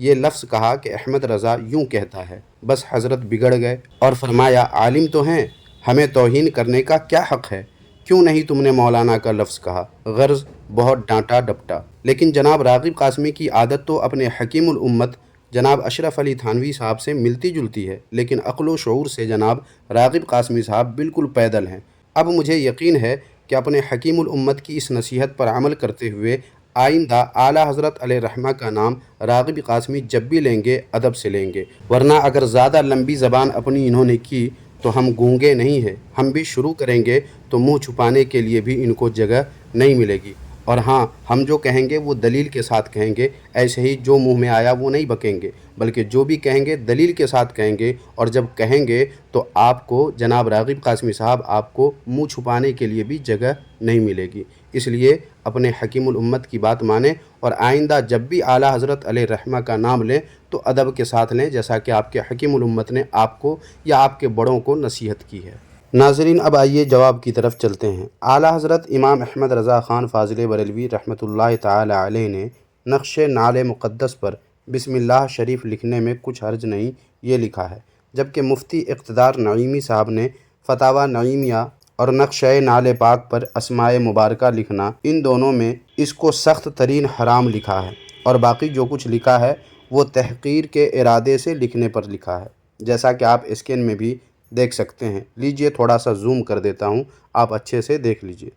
یہ لفظ کہا کہ احمد رضا یوں کہتا ہے، بس حضرت بگڑ گئے اور فرمایا عالم تو ہیں، ہمیں توہین کرنے کا کیا حق ہے، کیوں نہیں تم نے مولانا کا لفظ کہا؟ غرض بہت ڈانٹا ڈپٹا۔ لیکن جناب راغب قاسمی کی عادت تو اپنے حکیم الامت جناب اشرف علی تھانوی صاحب سے ملتی جلتی ہے، لیکن عقل و شعور سے جناب راغب قاسمی صاحب بالکل پیدل ہیں۔ اب مجھے یقین ہے کہ اپنے حکیم الامت کی اس نصیحت پر عمل کرتے ہوئے آئندہ اعلیٰ حضرت علیہ الرحمہ کا نام راغب قاسمی جب بھی لیں گے ادب سے لیں گے، ورنہ اگر زیادہ لمبی زبان اپنی انہوں نے کی تو ہم گونگے نہیں ہیں، ہم بھی شروع کریں گے تو منہ چھپانے کے لیے بھی ان کو جگہ نہیں ملے گی۔ اور ہاں، ہم جو کہیں گے وہ دلیل کے ساتھ کہیں گے، ایسے ہی جو منہ میں آیا وہ نہیں بکیں گے، بلکہ جو بھی کہیں گے دلیل کے ساتھ کہیں گے، اور جب کہیں گے تو آپ کو جناب راغب قاسمی صاحب آپ کو منہ چھپانے کے لیے بھی جگہ نہیں ملے گی۔ اس لیے اپنے حکیم الامت کی بات مانیں اور آئندہ جب بھی اعلیٰ حضرت علیہ الرحمہ کا نام لیں تو ادب کے ساتھ لیں، جیسا کہ آپ کے حکیم الامت نے آپ کو یا آپ کے بڑوں کو نصیحت کی ہے۔ ناظرین، اب آئیے جواب کی طرف چلتے ہیں۔ اعلیٰ حضرت امام احمد رضا خان فاضل بریلوی رحمۃ اللہ تعالی علیہ نے نقش نعل مقدس پر بسم اللہ شریف لکھنے میں کچھ حرج نہیں یہ لکھا ہے، جبکہ مفتی اقتدار نعیمی صاحب نے فتاوی نعیمیہ اور نقش نعل پاک پر اسماء مبارکہ لکھنا، ان دونوں میں اس کو سخت ترین حرام لکھا ہے، اور باقی جو کچھ لکھا ہے وہ تحقیر کے ارادے سے لکھنے پر لکھا ہے، جیسا کہ آپ اسکرین میں بھی دیکھ سکتے ہیں۔ لیجئے تھوڑا سا زوم کر دیتا ہوں، آپ اچھے سے دیکھ لیجئے۔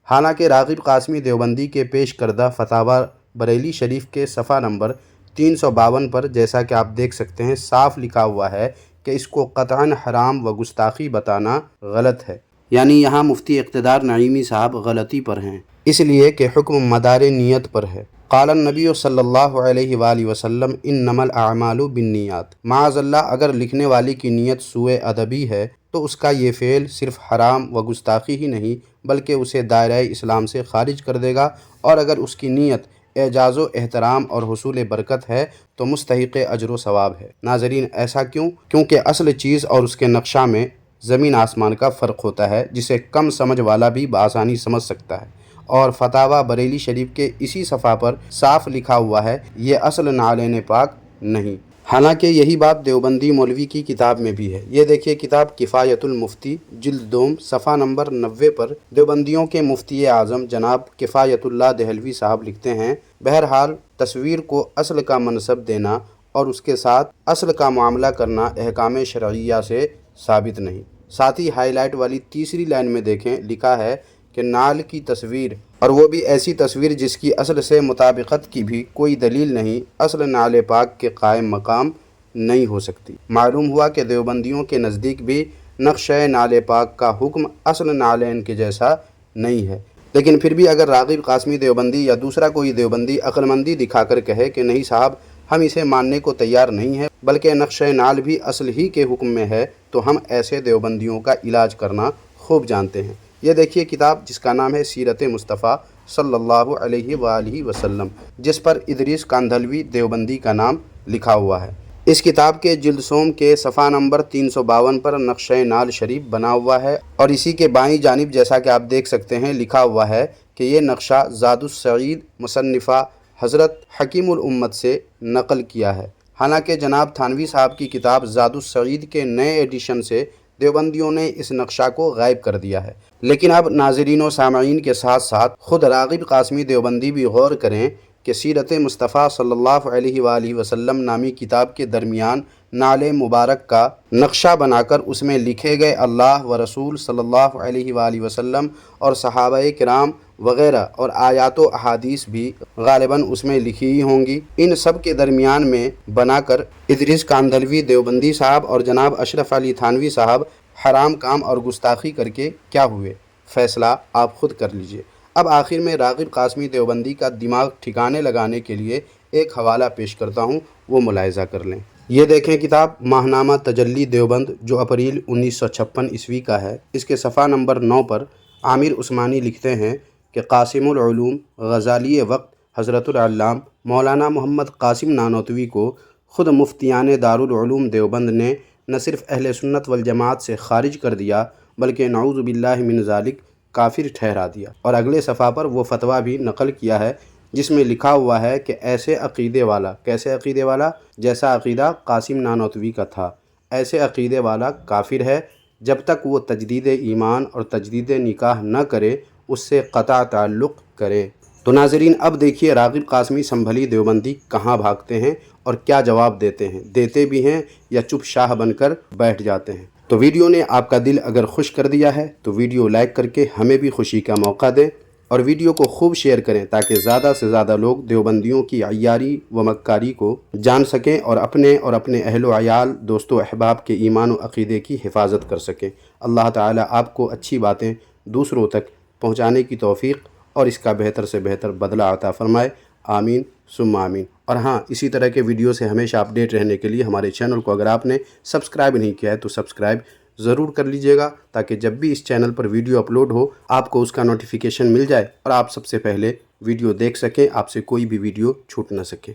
حالانکہ راغب قاسمی دیوبندی کے پیش کردہ فتاوی بریلی شریف کے صفحہ نمبر 352 پر جیسا کہ آپ دیکھ سکتے ہیں صاف لکھا ہوا ہے کہ اس کو قطعاً حرام و گستاخی بتانا غلط ہے، یعنی یہاں مفتی اقتدار نعیمی صاحب غلطی پر ہیں، اس لیے کہ حکم مدار نیت پر ہے۔ قال النبی صلی اللہ علیہ وآلہ وسلم انما الاعمال بالنیات۔ معاذ اللہ، اگر لکھنے والی کی نیت سوء ادبی ہے تو اس کا یہ فعل صرف حرام و گستاخی ہی نہیں بلکہ اسے دائرہ اسلام سے خارج کر دے گا، اور اگر اس کی نیت اعجاز و احترام اور حصول برکت ہے تو مستحق اجر و ثواب ہے۔ ناظرین، ایسا کیوں؟ کیونکہ اصل چیز اور اس کے نقشہ میں زمین آسمان کا فرق ہوتا ہے، جسے کم سمجھ والا بھی بآسانی سمجھ سکتا ہے، اور فتاوی بریلی شریف کے اسی صفحہ پر صاف لکھا ہوا ہے یہ اصل نعلین پاک نہیں۔ حالانکہ یہی بات دیوبندی مولوی کی کتاب میں بھی ہے۔ یہ دیکھیے کتاب کفایت المفتی جلد دوم صفحہ نمبر 90 پر دیوبندیوں کے مفتی اعظم جناب کفایت اللہ دہلوی صاحب لکھتے ہیں، بہرحال تصویر کو اصل کا منصب دینا اور اس کے ساتھ اصل کا معاملہ کرنا احکام شرعیہ سے ثابت نہیں۔ ساتھ ہی ہائی لائٹ والی تیسری لائن میں دیکھیں، لکھا ہے کہ نعل کی تصویر، اور وہ بھی ایسی تصویر جس کی اصل سے مطابقت کی بھی کوئی دلیل نہیں، اصل نعل پاک کے قائم مقام نہیں ہو سکتی۔ معلوم ہوا کہ دیوبندیوں کے نزدیک بھی نقش نعل پاک کا حکم اصل نعلین کے جیسا نہیں ہے، لیکن پھر بھی اگر راغب قاسمی دیوبندی یا دوسرا کوئی دیوبندی عقل مندی دکھا کر کہے کہ نہیں صاحب ہم اسے ماننے کو تیار نہیں ہیں بلکہ نقش نعل بھی اصل ہی کے حکم میں ہے، تو ہم ایسے دیوبندیوں کا علاج کرنا خوب جانتے ہیں۔ یہ دیکھیے کتاب جس کا نام ہے سیرت مصطفیٰ صلی اللہ علیہ وآلہ وسلم، جس پر ادریس کاندھلوی دیوبندی کا نام لکھا ہوا ہے۔ اس کتاب کے جلد سوم کے صفحہ نمبر 352 پر نقش نعل شریف بنا ہوا ہے، اور اسی کے بائیں جانب جیسا کہ آپ دیکھ سکتے ہیں لکھا ہوا ہے کہ یہ نقشہ زاد السعید مصنفہ حضرت حکیم الامت سے نقل کیا ہے۔ حالانکہ جناب تھانوی صاحب کی کتاب زاد السعید کے نئے ایڈیشن سے دیوبندیوں نے اس نقشہ کو غائب کر دیا ہے، لیکن اب ناظرین و سامعین کے ساتھ ساتھ خود راغب قاسمی دیوبندی بھی غور کریں کہ سیرت مصطفیٰ صلی اللہ علیہ وآلہ وسلم نامی کتاب کے درمیان نعل مبارک کا نقشہ بنا کر اس میں لکھے گئے اللہ و رسول صلی اللہ علیہ وآلہ وسلم اور صحابہ کرام وغیرہ اور آیات و احادیث بھی غالباً اس میں لکھی ہی ہوں گی۔ ان سب کے درمیان میں بنا کر ادریس کاندھلوی دیوبندی صاحب اور جناب اشرف علی تھانوی صاحب حرام کام اور گستاخی کر کے کیا ہوئے؟ فیصلہ آپ خود کر لیجئے۔ اب آخر میں راغب قاسمی دیوبندی کا دماغ ٹھکانے لگانے کے لیے ایک حوالہ پیش کرتا ہوں، وہ ملاحظہ کر لیں۔ یہ دیکھیں کتاب ماہنامہ تجلی دیوبند جو اپریل 1956 عیسوی کا ہے۔ اس کے صفحہ نمبر 9 پر عامر عثمانی لکھتے ہیں کہ قاسم العلوم غزالی وقت حضرت العلام مولانا محمد قاسم نانوتوی کو خود مفتیان دارالعلوم دیوبند نے نہ صرف اہل سنت والجماعت سے خارج کر دیا بلکہ نعوذ باللہ من ذالک کافر ٹھہرا دیا، اور اگلے صفحہ پر وہ فتویٰ بھی نقل کیا ہے جس میں لکھا ہوا ہے کہ ایسے عقیدے والا، کیسے عقیدے والا؟ جیسا عقیدہ قاسم نانوتوی کا تھا، ایسے عقیدے والا کافر ہے جب تک وہ تجدید ایمان اور تجدید نکاح نہ کرے، اس سے قطع تعلق کرے۔ تو ناظرین، اب دیکھیے راغب قاسمی سنبھلی دیوبندی کہاں بھاگتے ہیں اور کیا جواب دیتے ہیں، دیتے بھی ہیں یا چپ شاہ بن کر بیٹھ جاتے ہیں۔ تو ویڈیو نے آپ کا دل اگر خوش کر دیا ہے تو ویڈیو لائک کر کے ہمیں بھی خوشی کا موقع دیں، اور ویڈیو کو خوب شیئر کریں تاکہ زیادہ سے زیادہ لوگ دیوبندیوں کی عیاری و مکاری کو جان سکیں اور اپنے اہل و عیال، دوست و احباب کے ایمان و عقیدے کی حفاظت کر سکیں۔ اللہ تعالیٰ آپ کو اچھی باتیں دوسروں تک پہنچانے کی توفیق اور اس کا بہتر سے بہتر بدلہ عطا فرمائے، آمین ثم آمین۔ اور ہاں، اسی طرح کے ویڈیو سے ہمیشہ اپڈیٹ رہنے کے لیے ہمارے چینل کو اگر آپ نے سبسکرائب نہیں کیا ہے تو سبسکرائب ضرور کر لیجئے گا، تاکہ جب بھی اس چینل پر ویڈیو اپلوڈ ہو آپ کو اس کا نوٹیفیکیشن مل جائے اور آپ سب سے پہلے ویڈیو دیکھ سکیں، آپ سے کوئی بھی ویڈیو چھوٹ نہ سکے۔